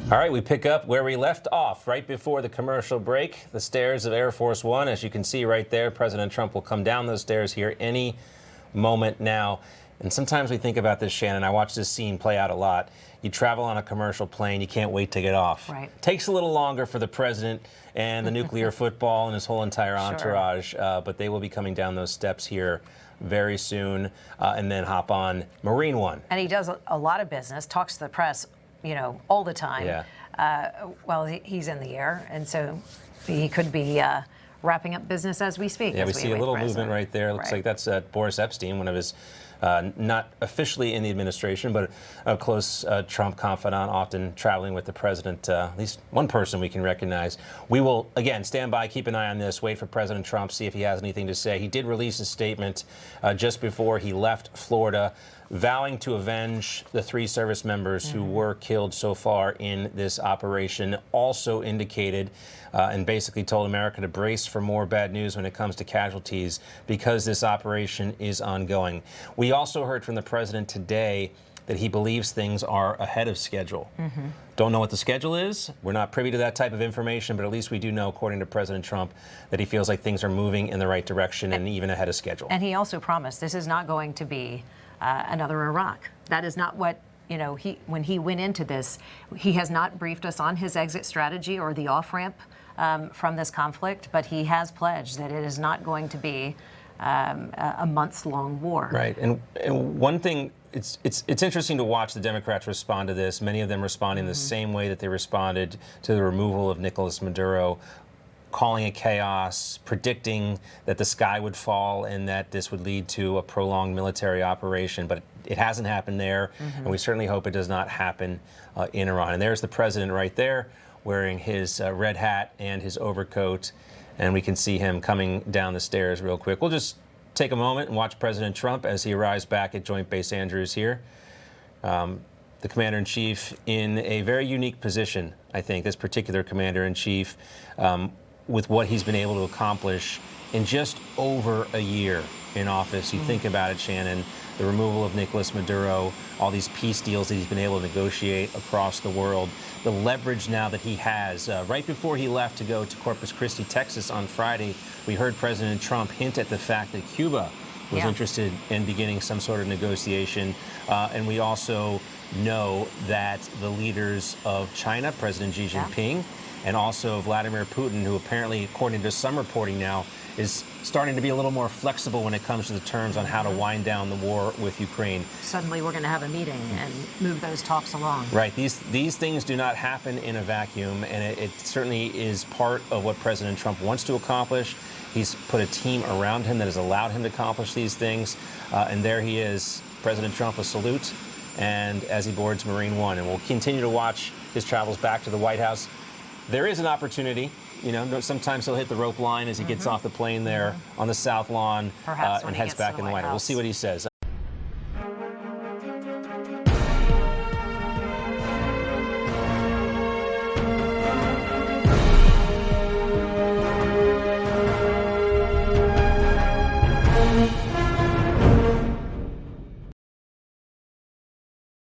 All right, we pick up where we left off right before the commercial break, the stairs of Air Force One. As you can see right there, President Trump will come down those stairs here any moment now. And sometimes we think about this, Shannon. I watch this scene play out a lot. You travel on a commercial plane, you can't wait to get off. Right. Takes a little longer for the president and the nuclear football and his whole entire entourage, but they will be coming down those steps here very soon and then hop on Marine One. And he does a lot of business, talks to the press, all the time. Yeah. Well, he's in the air, and so he could be wrapping up business as we speak. Yeah, we see a little movement right there. Looks like that's Boris Epstein, one of his, not officially in the administration, but a close Trump confidant, often traveling with the president, at least one person we can recognize. We will, again, stand by, keep an eye on this, wait for President Trump, see if he has anything to say. He did release a statement just before he left Florida, vowing to avenge the 3 service members who were killed so far in this operation. Also indicated and basically told America to brace for more bad news when it comes to casualties because this operation is ongoing. We also heard from the president today that he believes things are ahead of schedule. Don't know what the schedule is. We're not privy to that type of information, but at least we do know, according to President Trump, that he feels like things are moving in the right direction and even ahead of schedule. And he also promised this is not going to be another Iraq. That is not what, when he went into this, he has not briefed us on his exit strategy or the off-ramp from this conflict, but he has pledged that it is not going to be a months-long war. Right, and one thing, it's interesting to watch the Democrats respond to this. Many of them responding the same way that they responded to the removal of Nicolas Maduro, calling it chaos, predicting that the sky would fall and that this would lead to a prolonged military operation. But it hasn't happened there, and we certainly hope it does not happen in Iran. And there's the president right there wearing his red hat and his overcoat, and we can see him coming down the stairs real quick. We'll just take a moment and watch President Trump as he arrives back at Joint Base Andrews here. The Commander-in-Chief in a very unique position, I think, this particular Commander-in-Chief, with what he's been able to accomplish in just over a year in office. You think about it, Shannon, the removal of Nicolas Maduro, all these peace deals that he's been able to negotiate across the world, the leverage now that he has. Right before he left to go to Corpus Christi, Texas on Friday, we heard President Trump hint at the fact that Cuba was interested in beginning some sort of negotiation. And we also know that the leaders of China, President Xi Jinping, and also Vladimir Putin, who apparently, according to some reporting now, is starting to be a little more flexible when it comes to the terms on how to wind down the war with Ukraine. Suddenly we're going to have a meeting and move those talks along. Right. These things do not happen in a vacuum, and it certainly is part of what President Trump wants to accomplish. He's put a team around him that has allowed him to accomplish these things, and there he is, President Trump, a salute, and as he boards Marine One. And we'll continue to watch his travels back to the White House. There is an opportunity, sometimes he'll hit the rope line as he gets off the plane there on the South Lawn and heads back in the White House. We'll see what he says.